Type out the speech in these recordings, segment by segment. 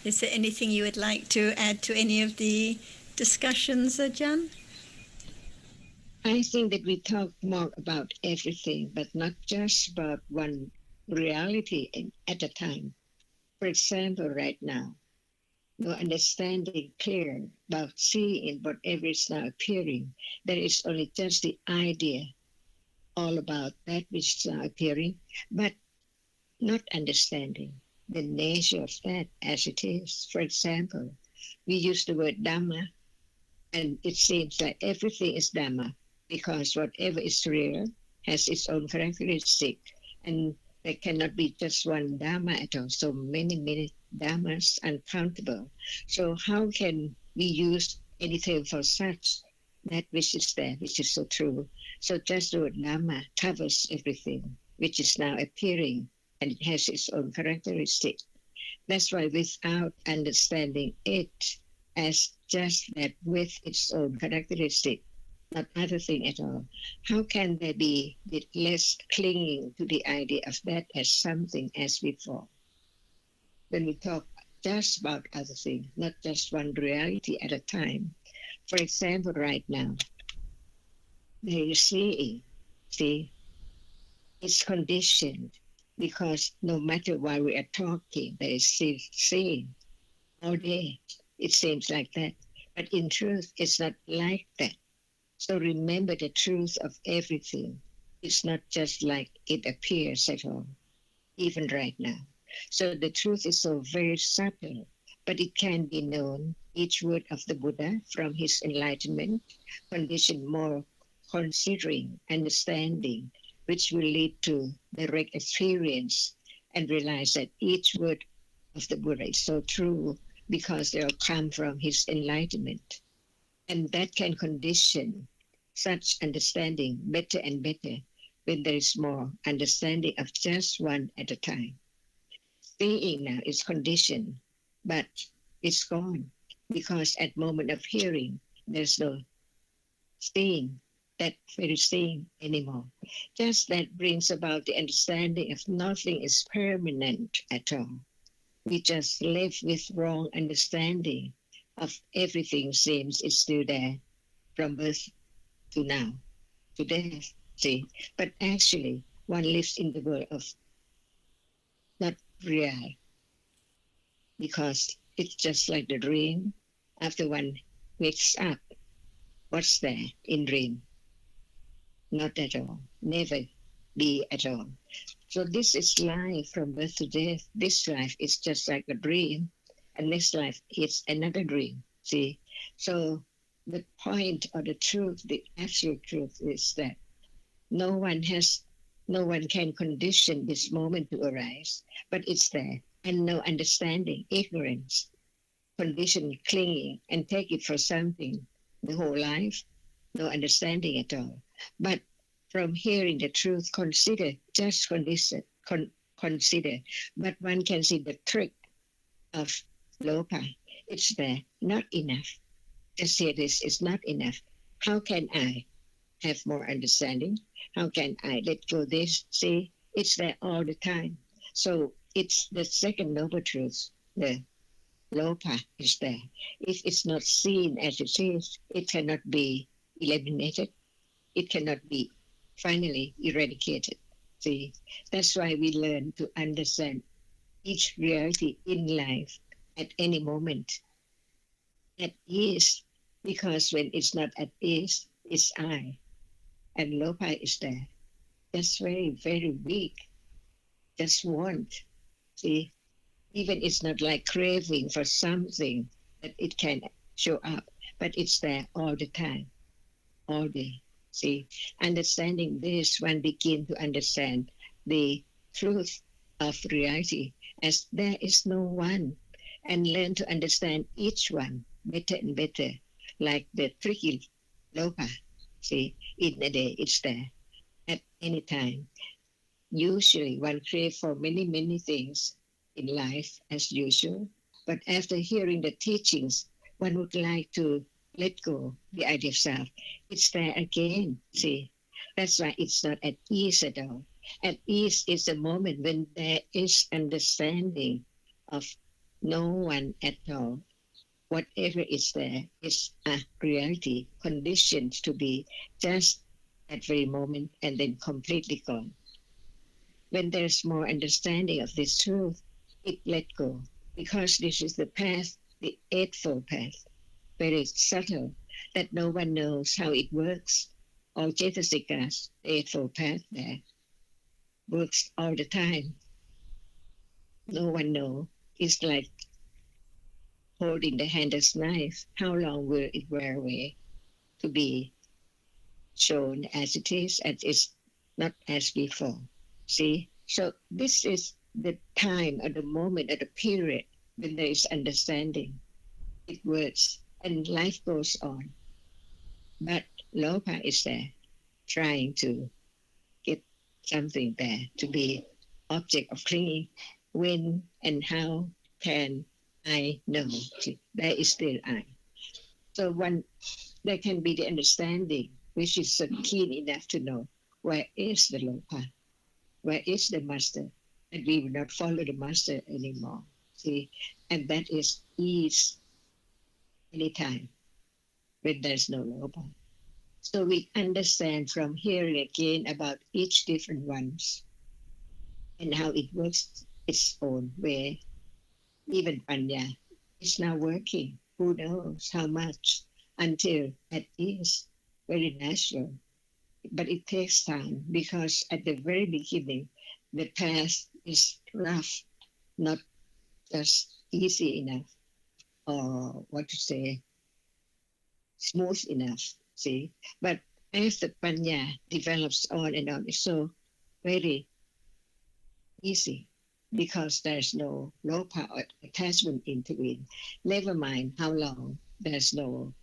Is there anything you would like to add to any of the discussions, Jan? I think that we talk more about everything, but not just about one reality at a time. For example, right now, no understanding clear about seeing whatever is now appearing. There is only just the idea all about that which is now appearing, but not understanding the nature of that as it is. For example, we use the word Dhamma, and it seems like everything is Dhamma because whatever is real has its own characteristic, and there cannot be just one Dhamma at all. So many Dhammas, uncountable. So how can we use anything for such that which is there, which is so true? So just the word Dhamma covers everything which is now appearing, and it has its own characteristic. That's why without understanding it as just that with its own characteristic, not other thing at all, how can there be with less clinging to the idea of that as something as before? When we talk just about other things, not just one reality at a time. For example, right now, there is seeing. See, it's conditioned because no matter what we are talking, there is still seeing all day. It seems like that. But in truth, it's not like that. So remember the truth of everything. It's not just like it appears at all, even right now. So the truth is so very subtle, but it can be known. Each word of the Buddha from his enlightenment conditioned more considering, understanding, which will lead to direct experience and realize that each word of the Buddha is so true because they all come from his enlightenment. And that can condition such understanding better and better when there is more understanding of just one at a time. Seeing now is conditioned, but it's gone because at moment of hearing, there's no seeing, that very seeing anymore. Just that brings about the understanding of nothing is permanent at all. We just live with wrong understanding of everything seems it's still there from birth to now, to death, see. But actually, one lives in the world of not real because it's just like the dream. After one wakes up, what's there in dream? Not at all. Never be at all. So this is life from birth to death. This life is just like a dream, and next life is another dream. See? So the point or the truth, the actual truth is that no one has, no one can condition this moment to arise, but it's there. And no understanding, ignorance, condition, clinging, and take it for something the whole life, no understanding at all. But from hearing the truth, consider, just consider. But one can see the trick of Lopa. It's there, not enough. Just say this is not enough. How can I have more understanding? How can I let go this? See, it's there all the time. So it's the second noble truth. The Lopa is there. If it's not seen as it is, it cannot be eliminated. It cannot be finally eradicated. See, that's why we learn to understand each reality in life at any moment at ease, because when it's not at ease, it's I, and Lopa is there. That's very weak. Just want. See, even it's not like craving for something that it can show up, but it's there all the time, all day. See, understanding this, one begin to understand the truth of reality as there is no one, and learn to understand each one better and better, like the tricky Lopa. See, in a day, it's there at any time. Usually, one craves for many things in life as usual, but after hearing the teachings, one would like to let go the idea of self. It's there again. See, that's why it's not at ease at all. At ease is the moment when there is understanding of No one at all. Whatever is there is a reality conditioned to be just that very moment and then completely gone. When there's more understanding of this truth, it let go because this is the path, the Eightfold Path, very subtle that no one knows how it works. All Cetasikas, the Eightfold Path there, works all the time. No one knows. It's like holding the handless knife. How long will it wear away to be shown as it is, and it's not as before? See? So this is the time or the moment or the period when there is understanding. It works and life goes on. But Lopa is there trying to get something there to be object of clinging. When and how can I know? See, there is still I. So when there can be the understanding, which is so keen enough to know where is the Lopa, where is the master, and we will not follow the master anymore. See, and that is ease anytime when there's no Lopa. So we understand from hearing again about each different ones and how it works its own way. Even Panya is now working. Who knows how much until at ease, very natural. But it takes time because at the very beginning, the path is rough, not just easy enough, or what to say, smooth enough. See, but as the Panya develops on and on, it's so very easy because there's no lopa or attachment into it. Never mind how long there's no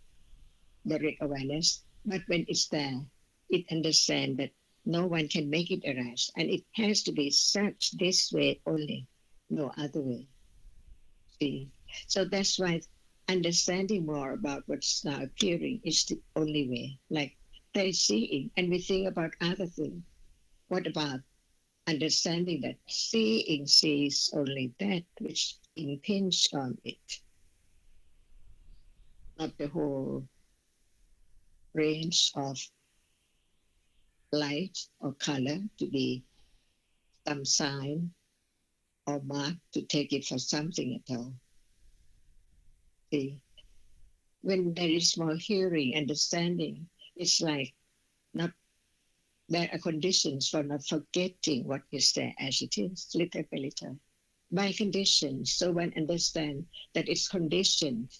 direct awareness, but when it's there, it understands that no one can make it arise, and it has to be such this way only, no other way. See, so that's why understanding more about what's now appearing is the only way. Like there is seeing, and we think about other things. What about understanding that seeing sees only that which impinges on it, not the whole range of light or color to be some sign or mark to take it for something at all. See, when there is more hearing, understanding, it's like not there are conditions for not forgetting what is there as it is, little by little. By conditions, so one understands that it's conditioned.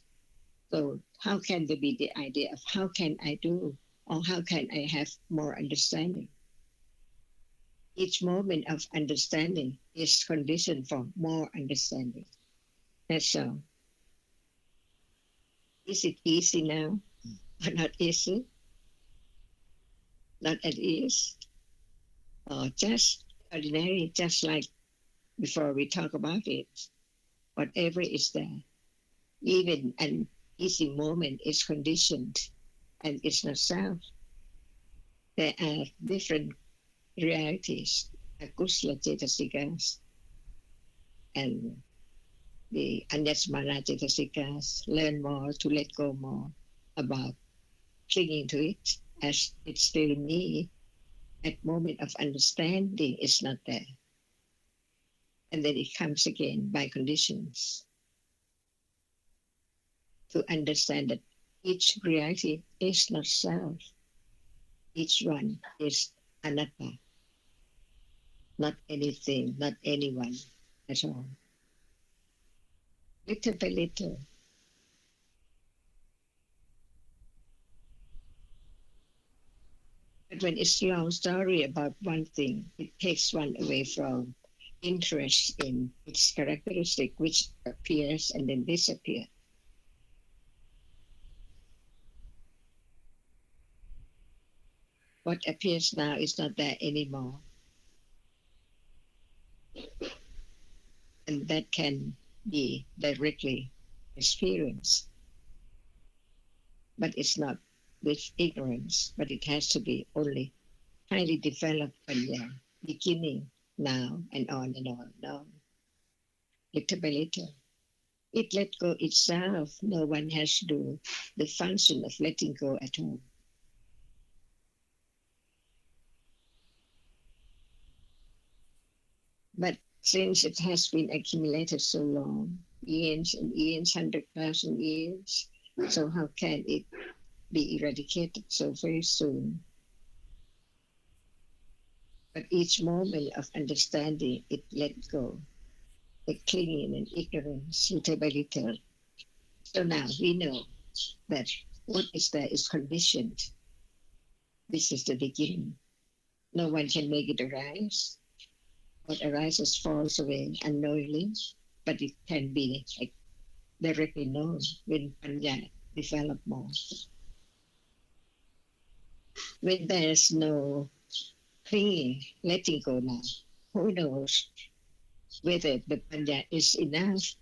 So how can there be the idea of how can I do or how can I have more understanding? Each moment of understanding is conditioned for more understanding. That's all. Is it easy now? Or not easy? Not at ease? Or just ordinary, just like before we talk about it? Whatever is there, even an easy moment is conditioned and it's not self. There are different realities, akusla cetasikas and the anyasmara cetasikas learn more to let go more about clinging to it as it's still me. At moment of understanding, it's not there. And then it comes again by conditions to understand that each reality is not self. Each one is anatta, not anything, not anyone at all. Little by little. But when it's a long story about one thing, it takes one away from interest in its characteristic, which appears and then disappears. What appears now is not there anymore. And that can be directly experienced. But it's not with ignorance, but it has to be only highly developed panya, beginning now and on and on and on, little by little. It let go itself. No one has to do the function of letting go at all. But since it has been accumulated so long, years and years, 100,000 years, so how can it be eradicated so very soon? But each moment of understanding, it let go, the clinging and ignorance, little by little. So now we know that what is there is conditioned. This is the beginning. No one can make it arise. What arises falls away unknowingly, but it can be like directly known when Panya develop more. When there's no clinging, letting go now, who knows whether the Panya is enough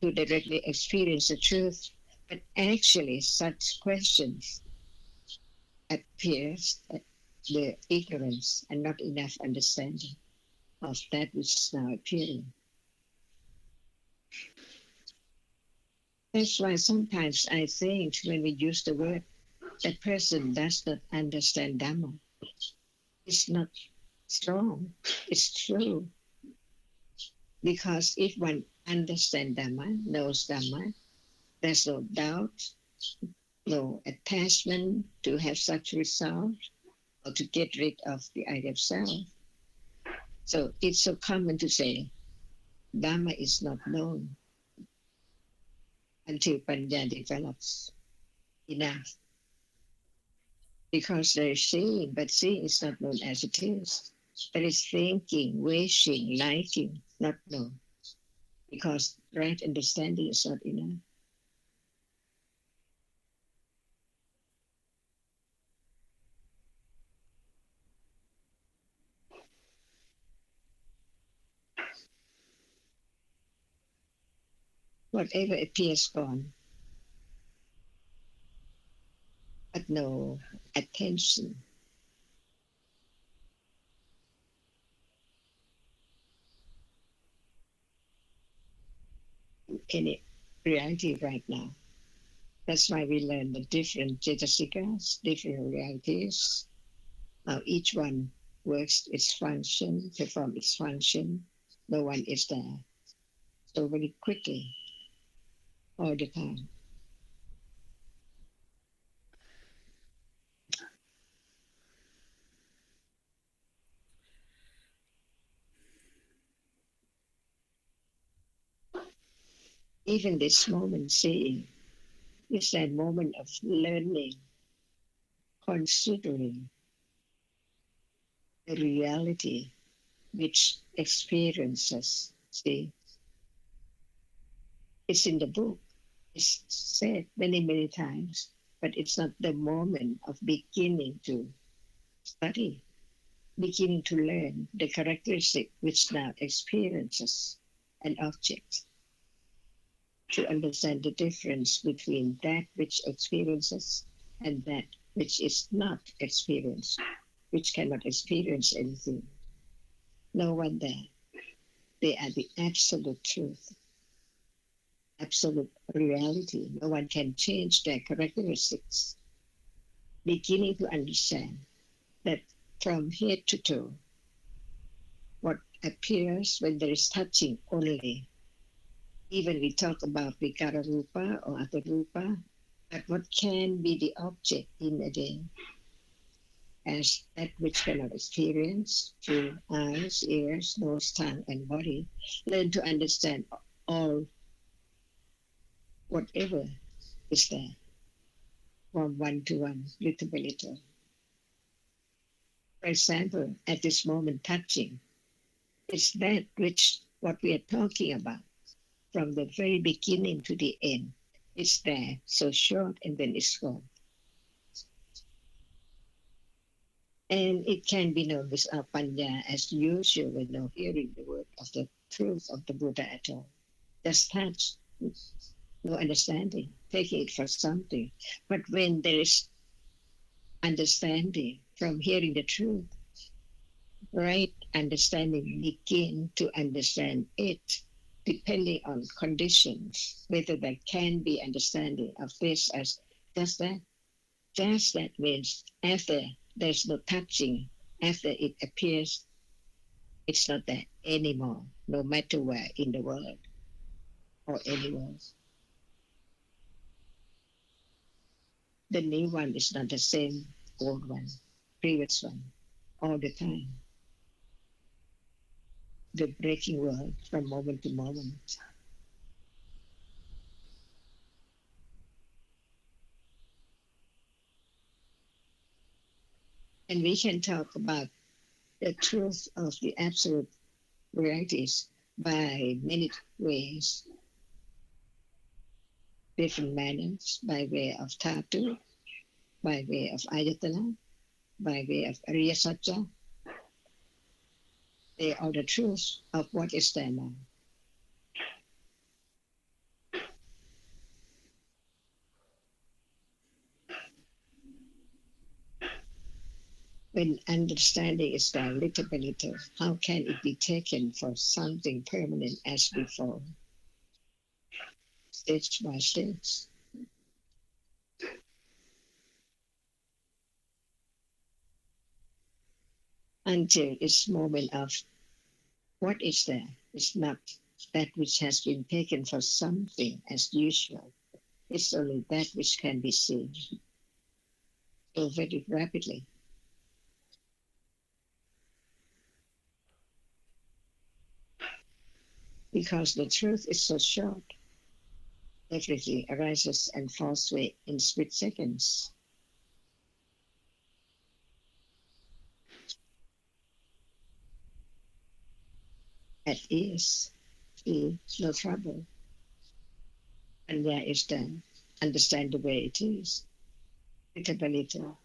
to directly experience the truth? But actually, such questions appears the ignorance and not enough understanding of that which is now appearing. That's why sometimes I think when we use the word that person does not understand Dhamma, it's not strong, it's true. Because if one understands Dhamma, knows Dhamma, there's no doubt, no attachment to have such result or to get rid of the idea of self. So it's so common to say Dhamma is not known until Panya develops enough. Because there is seeing, but seeing is not known as it is. There is thinking, wishing, liking, not known. Because right understanding is not enough. Whatever appears gone, but no attention. Any reality right now. That's why we learn the different jetasikas, different realities. Now each one works its function, perform its function. No one is there. So very quickly, all the time. Even this moment seeing is that moment of learning, considering the reality which experiences. See, it's in the book. It's said many, many times, but it's not the moment of beginning to study, beginning to learn the characteristic which now experiences an object, to understand the difference between that which experiences and that which is not experienced, which cannot experience anything. No one there. They are the absolute truth, absolute reality. No one can change their characteristics. Beginning to understand that from head to toe, what appears when there is touching only, even we talk about Vikara Rupa or Atha Rupa, but what can be the object in a day as that which cannot experience through eyes, ears, nose, tongue, and body. Learn to understand all, whatever is there, from one to one, little by little. For example, at this moment, touching is that which what we are talking about from the very beginning to the end. It's there, so short, and then it's gone. And it can be known without panya as usual when no hearing the word of the truth of the Buddha at all. Just touch, no understanding, taking it for something. But when there is understanding from hearing the truth, right understanding begin to understand it depending on conditions, whether there can be understanding of this as just that. Just that means after there's no touching, after it appears, it's not there anymore, no matter where in the world or anywhere. The new one is not the same old one, previous one, all the time. The breaking world from moment to moment. And we can talk about the truth of the absolute realities by many ways, different manners, by way of Tatu, by way of Ayatollah, by way of Arya Satya. They are the truth of what is there now. When understanding is there little by little, how can it be taken for something permanent as before? Stage by stage. Until its moment of what is there is not that which has been taken for something as usual. It's only that which can be seen so very rapidly. Because the truth is so short, everything arises and falls away in split seconds. At ease, feel no trouble. And there is then understand the way it is, little by little.